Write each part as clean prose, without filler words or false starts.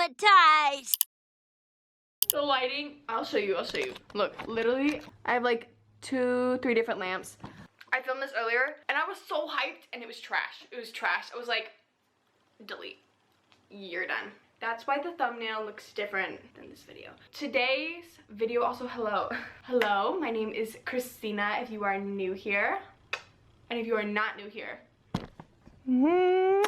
traumatized. The lighting, I'll show you. Look, literally, I have like 2-3 different lamps. I filmed this earlier and I was so hyped and it was trash. It was trash. I was like, delete. You're done. That's why the thumbnail looks different than this video. Today's video, also hello. Hello, my name is Christina if you are new here. And if you are not new here, I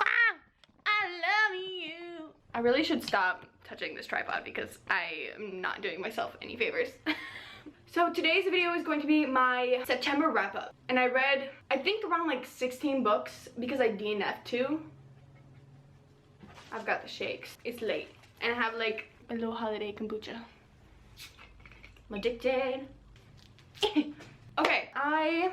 love you. I really should stop touching this tripod because I am not doing myself any favors. So today's video is going to be my September wrap up. And I read, I think around like 16 books because I DNF'd too. I've got the shakes. It's late. And I have like a little holiday kombucha. I'm addicted. Okay, I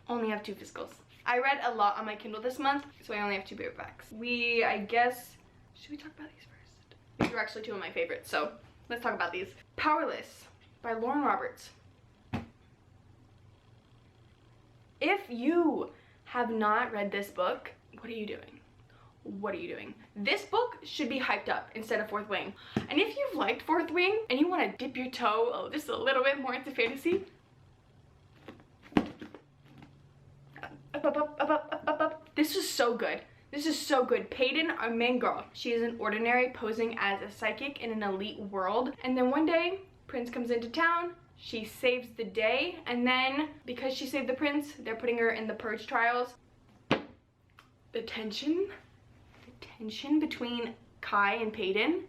only have 2 physicals. I read a lot on my Kindle this month, so I only have 2 paperbacks. I guess, should we talk about these first? These are actually 2 of my favorites, so let's talk about these. Powerless by Lauren Roberts. If you have not read this book, what are you doing? What are you doing? This book should be hyped up instead of Fourth Wing. And if you've liked Fourth Wing and you want to dip your toe just a little bit more into fantasy, up. This is so good. This is so good. Peyton, our main girl, she is an ordinary posing as a psychic in an elite world. And then one day, Prince comes into town. She saves the day. And then, because she saved the prince, they're putting her in the purge trials. The tension between Kai and Peyton.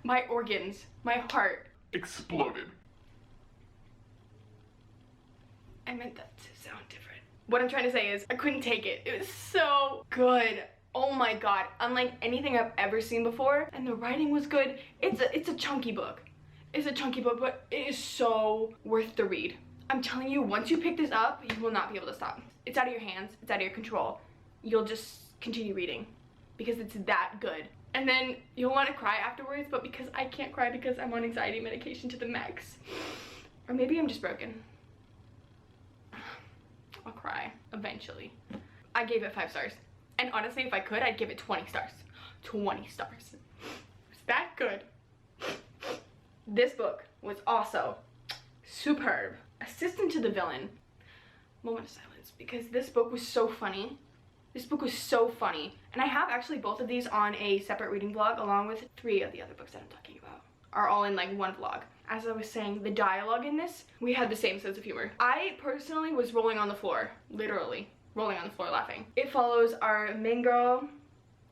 My organs, my heart exploded. I meant that to sound different. What I'm trying to say is I couldn't take it. It was so good. Oh my god. Unlike anything I've ever seen before. And the writing was good. It's a chunky book. It's a chunky book, but it is so worth the read. I'm telling you, once you pick this up, you will not be able to stop. It's out of your hands. It's out of your control. You'll just continue reading because it's that good. And then you'll want to cry afterwards, but because I can't cry because I'm on anxiety medication to the max. Or maybe I'm just broken. I'll cry eventually. I gave it 5 stars. And honestly, if I could, I'd give it 20 stars. 20 stars. It's that good. This book was also superb. Assistant to the Villain. Moment of silence, because this book was so funny. This book was so funny. And I have actually both of these on a separate reading vlog along with 3 of the other books that I'm talking about. Are all in like one vlog. As I was saying, the dialogue in this, we had the same sense of humor. I personally was rolling on the floor, literally rolling on the floor laughing. It follows our main girl,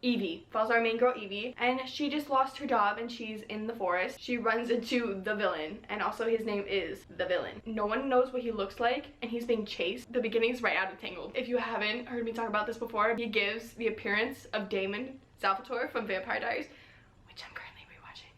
Evie. And she just lost her job and she's in the forest. She runs into the villain, and also his name is the Villain. No one knows what he looks like and he's being chased. The beginning's right out of Tangled. If you haven't heard me talk about this before, he gives the appearance of Damon Salvatore from Vampire Diaries, which I'm currently rewatching.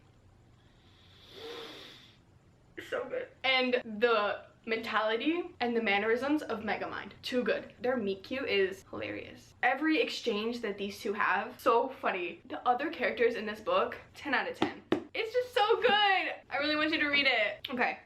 So good. And the mentality and the mannerisms of Megamind, too good. Their meet cute is hilarious. Every exchange that these two have, so funny. The other characters in this book, 10 out of 10. It's just so good. I really want you to read it. Okay.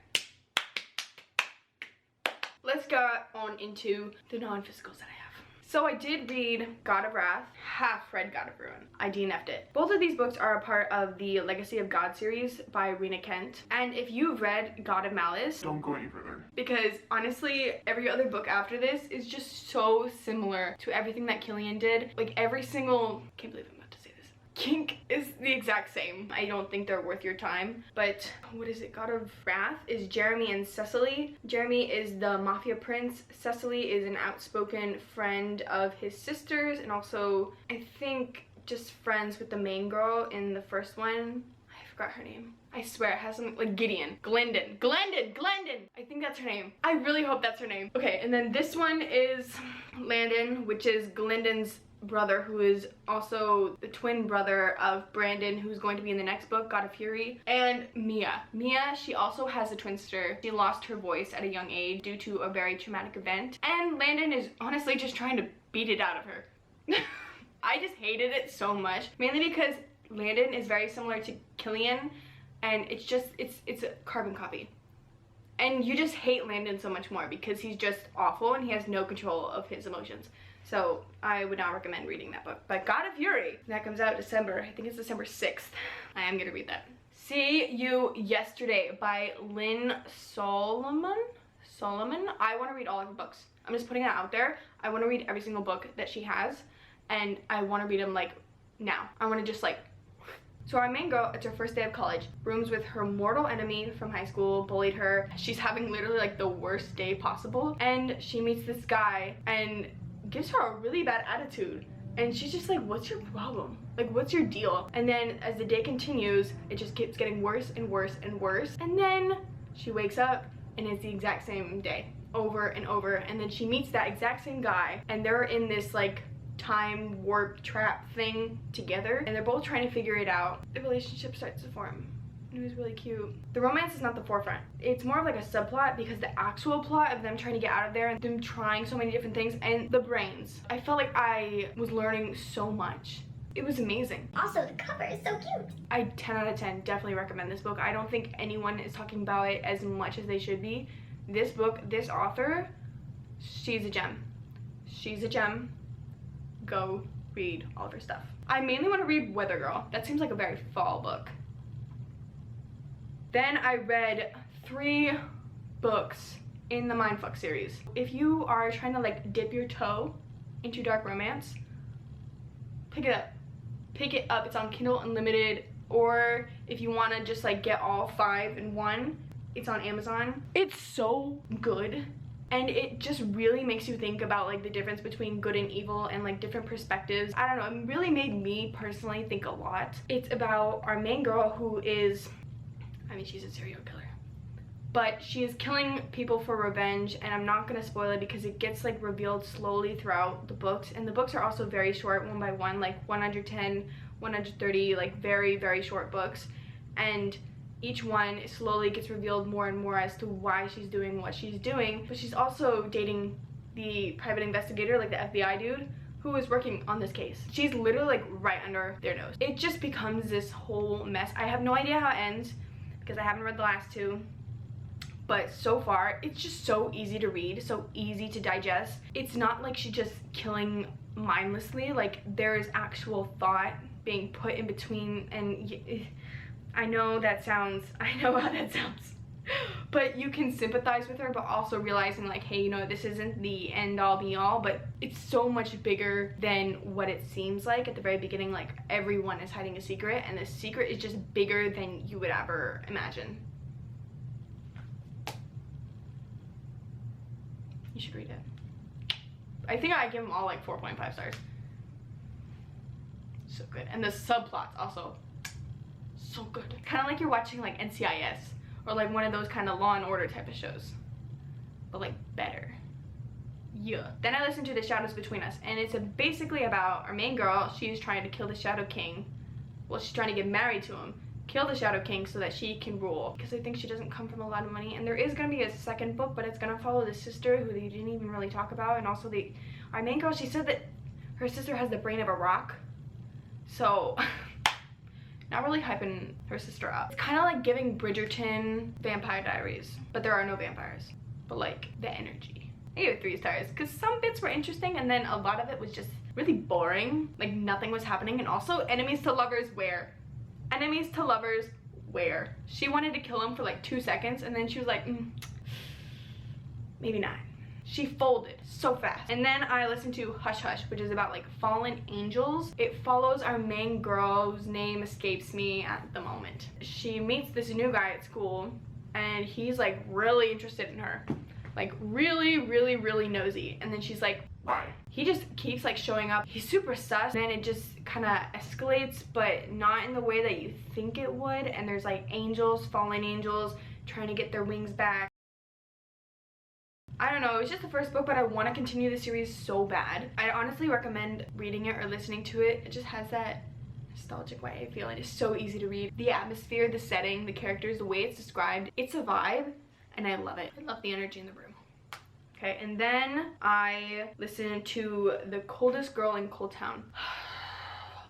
Let's go on into the non-physicals that I have. So I did read God of Wrath, half read God of Ruin. I DNF'd it. Both of these books are a part of the Legacy of God series by Rena Kent. And if you've read God of Malice, don't go any further. Because honestly, every other book after this is just so similar to everything that Killian did. Like every single, can't believe I'm about to say this. Kink is the exact same. I don't think they're worth your time. But what is it? God of Wrath is Jeremy and Cecily. Jeremy is the mafia prince. Cecily is an outspoken friend of his sister's, and also I think just friends with the main girl in the first one. I forgot her name. I swear it has something like Gideon. Glendon. I think that's her name. I really hope that's her name. Okay, and then this one is Landon, which is Glendon's brother, who is also the twin brother of Brandon, who's going to be in the next book, God of Fury. And Mia, she also has a twin sister. She lost her voice at a young age due to a very traumatic event, and Landon is honestly just trying to beat it out of her. I just hated it so much, mainly because Landon is very similar to Killian, and it's a carbon copy. And you just hate Landon so much more because he's just awful and he has no control of his emotions. So I would not recommend reading that book. But God of Fury, that comes out December, I think it's December 6th. I am gonna read that. See You Yesterday by Lynn Solomon. I want to read all of her books. I'm just putting that out there. I want to read every single book that she has, and I want to read them like now. I want to just like. So our main girl, it's her first day of college, rooms with her mortal enemy from high school, bullied her. She's having literally like the worst day possible, and she meets this guy and gives her a really bad attitude. And she's just like, what's your problem? Like, what's your deal? And then as the day continues, it just keeps getting worse and worse and worse. And then she wakes up and it's the exact same day over and over. And then she meets that exact same guy, and they're in this like time warp trap thing together, and they're both trying to figure it out. The relationship starts to form. It was really cute. The romance is not the forefront. It's more of like a subplot, because the actual plot of them trying to get out of there and them trying so many different things, and the brains. I felt like I was learning so much. It was amazing. Also, the cover is so cute. I 10 out of 10 definitely recommend this book. I don't think anyone is talking about it as much as they should be. This book, this author, she's a gem. She's a gem. Go read all of her stuff. I mainly want to read Weather Girl. That seems like a very fall book. Then I read 3 books in the Mindfuck series. If you are trying to like dip your toe into dark romance, pick it up. Pick it up. It's on Kindle Unlimited, or if you want to just like get all 5 in one, it's on Amazon. It's so good, and it just really makes you think about like the difference between good and evil and like different perspectives. I don't know, it really made me personally think a lot. It's about our main girl who is, I mean, she's a serial killer, but she is killing people for revenge, and I'm not gonna spoil it because it gets like revealed slowly throughout the books. And the books are also very short, one by one, like 110, 130, like very, very short books. And each one slowly gets revealed more and more as to why she's doing what she's doing. But she's also dating the private investigator, like the FBI dude, who is working on this case. She's literally like right under their nose. It just becomes this whole mess. I have no idea how it ends because I haven't read the last 2. But so far, it's just so easy to read, so easy to digest. It's not like she's just killing mindlessly. Like, there is actual thought being put in between, and I know how that sounds, but you can sympathize with her, but also realizing like, hey, you know, this isn't the end all be all, but it's so much bigger than what it seems like at the very beginning. Like, everyone is hiding a secret, and the secret is just bigger than you would ever imagine. You should read it. I think I give them all like 4.5 stars. So good. And the subplots also so good. Kind of like you're watching like NCIS or like one of those kind of Law and Order type of shows, but like better. Yeah. Then I listened to The Shadows Between Us, and it's basically about our main girl. She's trying to kill the Shadow King. Well, she's trying to get married to him. Kill the Shadow King so that she can rule, because I think she doesn't come from a lot of money. And there is going to be a second book, but it's going to follow the sister who they didn't even really talk about. And also our main girl, she said that her sister has the brain of a rock, so not really hyping her sister up. It's kind of like giving Bridgerton Vampire Diaries, but there are no vampires, but like the energy. I gave it 3 stars because some bits were interesting, and then a lot of it was just really boring. Like, nothing was happening. And also, enemies to lovers where? Enemies to lovers where? She wanted to kill him for like 2 seconds, and then she was like, maybe not. She folded so fast. And then I listened to Hush Hush, which is about like fallen angels. It follows our main girl, whose name escapes me at the moment. She meets this new guy at school, and he's like really interested in her. Like really, really, really nosy. And then she's like, why? He just keeps like showing up. He's super sus, and then it just kind of escalates, but not in the way that you think it would. And there's like angels, fallen angels, trying to get their wings back. I don't know, it's just the first book, but I want to continue the series so bad. I honestly recommend reading it or listening to it. It just has that nostalgic way, I feel. It is so easy to read. The atmosphere, the setting, the characters, the way it's described, it's a vibe, and I love it. I love the energy in the room. Okay, and then I listened to The Coldest Girl in Cold Town.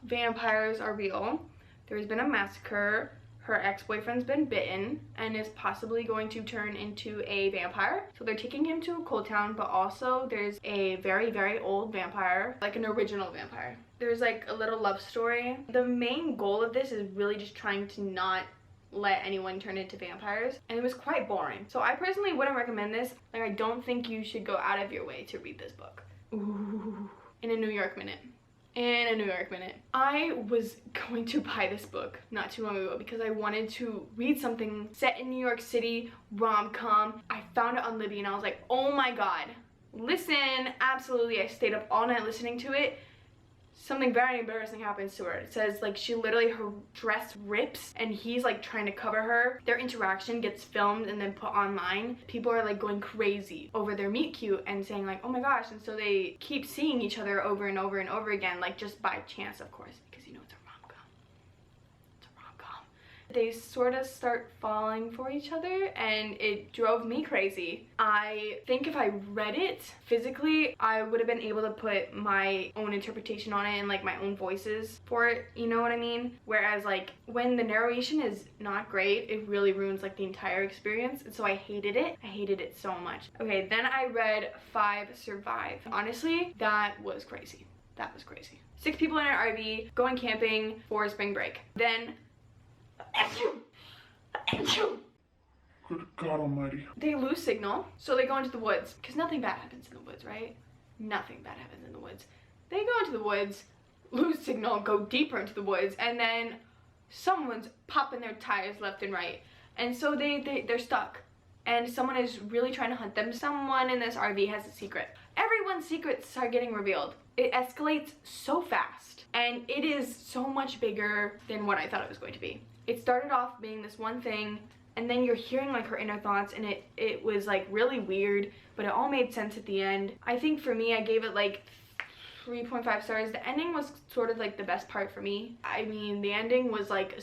Vampires are real. There's been a massacre. her ex-boyfriend's been bitten and is possibly going to turn into a vampire. So they're taking him to a cold town, but also there's a very, very old vampire, like an original vampire. There's like a little love story. The main goal of this is really just trying to not let anyone turn into vampires, and it was quite boring. So I personally wouldn't recommend this. Like, I don't think you should go out of your way to read this book. Ooh. In a New York minute. In a New York minute. I was going to buy this book not too long ago because I wanted to read something set in New York City, rom-com. I found it on Libby and I was like, oh my god. Listen, absolutely. I stayed up all night listening to it. Something very embarrassing happens to her. It says like she literally, her dress rips and he's like trying to cover her. Their interaction gets filmed and then put online. People are like going crazy over their meet cute and saying like, oh my gosh. And so they keep seeing each other over and over and over again, like just by chance, of course, because you know it's a rom-com. It's a rom-com. They sort of start falling for each other and it drove me crazy. I think if I read it physically, I would have been able to put my own interpretation on it and like my own voices for it, you know what I mean? Whereas like when the narration is not great, it really ruins like the entire experience, and so I hated it. I hated it so much. Okay, then I read 5 Survive. Honestly, that was crazy. That was crazy. 6 people in an RV going camping for spring break. Then Good God almighty. they lose signal, so they go into the woods, because nothing bad happens in the woods, right? Nothing bad happens in the woods. They go into the woods, lose signal, go deeper into the woods, and then someone's popping their tires left and right. And so they're stuck. And someone is really trying to hunt them. Someone in this RV has a secret. Everyone's secrets are getting revealed. It escalates so fast. And it is so much bigger than what I thought it was going to be. It started off being this one thing, and then you're hearing like her inner thoughts, and it was like really weird, but it all made sense at the end. I think for me, I gave it like 3.5 stars. The ending was sort of like the best part for me. I mean, the ending was like,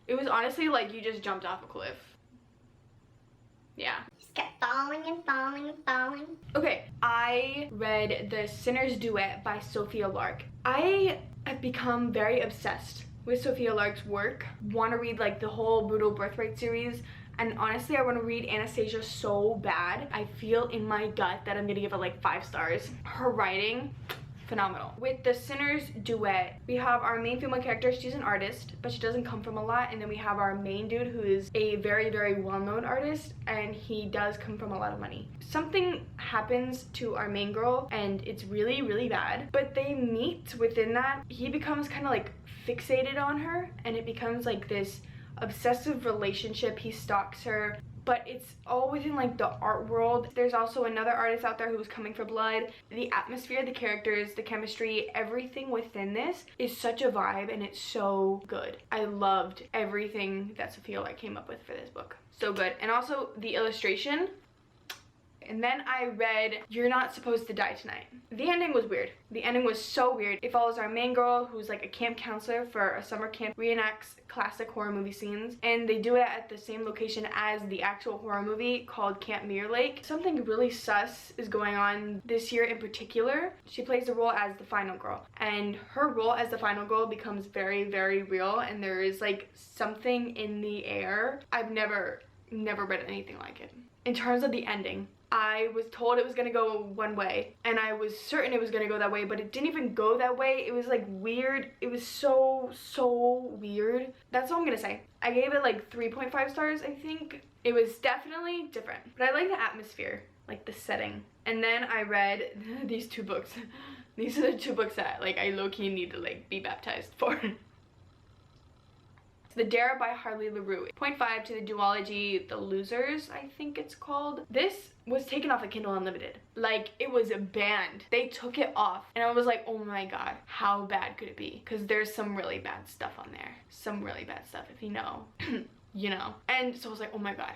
it was honestly like you just jumped off a cliff. Yeah. Just kept falling and falling and falling. Okay, I read The Sinner's Duet by Sophia Lark. I have become very obsessed with Sophia Lark's work. Want to read like the whole Brutal Birthright series, and honestly I want to read Anastasia so bad. I feel in my gut that I'm gonna give it like 5 stars. Her writing, phenomenal. With The Sinner's Duet, we have our main female character. She's an artist, but she doesn't come from a lot, and then we have our main dude who is a very, very well-known artist, and he does come from a lot of money. Something happens to our main girl and it's really, really bad, but they meet within that. He becomes kind of like fixated on her, and it becomes like this obsessive relationship. He stalks her, but it's all within like the art world. There's also another artist out there who's coming for blood. The atmosphere, the characters, the chemistry, everything within this is such a vibe, and it's so good. I loved everything that Sophia Lark came up with for this book. So good. And also the illustration. And then I read You're Not Supposed to Die Tonight. The ending was weird. The ending was so weird. It follows our main girl, who's like a camp counselor for a summer camp, reenacts classic horror movie scenes, and they do it at the same location as the actual horror movie called Camp Mirror Lake. Something really sus is going on this year in particular. She plays the role as the final girl, and her role as the final girl becomes very, very real, and there is like something in the air. I've never read anything like it. In terms of the ending, I was told it was gonna go one way, and I was certain it was gonna go that way, but it didn't even go that way. It was like weird. It was so weird. That's all I'm gonna say. I gave it like 3.5 stars, I think. It was definitely different, but I like the atmosphere, like the setting. And then I read these 2 books. These are the 2 books that like I low-key need to like be baptized for. The Dare by Harley LaRue. 0.5 to the duology The Losers, I think it's called. This was taken off of Kindle Unlimited. Like, it was banned. They took it off, and I was like, oh my god, how bad could it be? Because there's some really bad stuff on there. Some really bad stuff, if you know. You know. And so I was like, oh my god,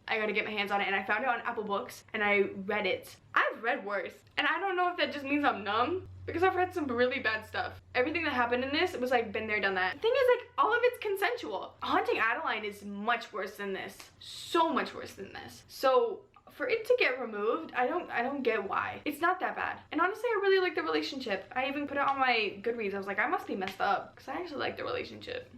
I gotta get my hands on it. And I found it on Apple Books, and I read it. I've read worse, and I don't know if that just means I'm numb, because I've read some really bad stuff. Everything that happened in this, it was like been there, done that. The thing is, like, all of it's consensual. Haunting Adeline is much worse than this. So much worse than this. So for it to get removed, I don't get why. It's not that bad. And honestly, I really like the relationship. I even put it on my Goodreads. I was like, I must be messed up, because I actually like the relationship.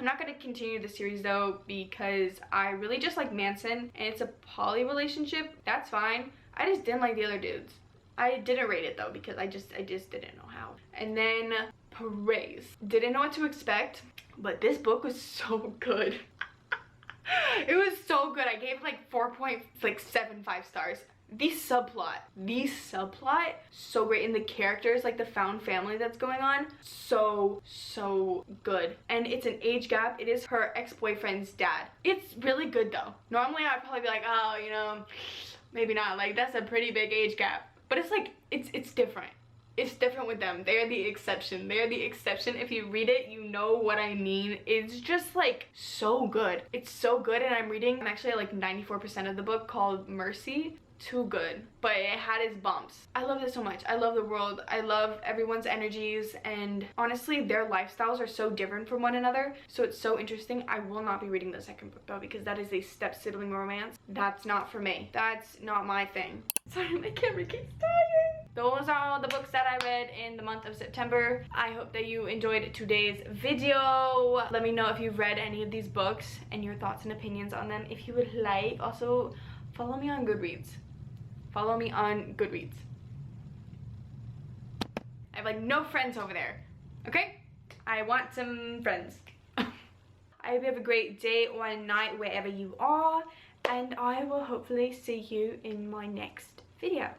I'm not going to continue the series though because I really just like Manson and it's a poly relationship. That's fine. I just didn't like the other dudes. I didn't rate it though because I just didn't know how. And then Praise. Didn't know what to expect, but this book was so good. It was so good. I gave it like 4.75 stars. The subplot, so great. And the characters, like the found family that's going on, so good. And it's an age gap. It is her ex-boyfriend's dad. It's really good though. Normally I'd probably be like, oh, you know, maybe not. Like, that's a pretty big age gap. But it's like, it's different. It's different with them. They're the exception. They're the exception. If you read it, you know what I mean. It's just like so good. It's so good. And I'm actually at like 94% of the book, called Mercy. Too good, but it had its bumps. I love this so much. I love the world. I love everyone's energies, and honestly their lifestyles are so different from one another, so it's so interesting. I will not be reading the second book though because that is a step sibling romance. That's not for me. That's not my thing. Sorry, my camera keeps dying. Those are all the books that I read in the month of September. I hope that you enjoyed today's video. Let me know if you've read any of these books and your thoughts and opinions on them if you would like. Also, follow me on Goodreads. Follow me on Goodreads. I have like no friends over there, okay? I want some friends. I hope you have a great day or night wherever you are, and I will hopefully see you in my next video.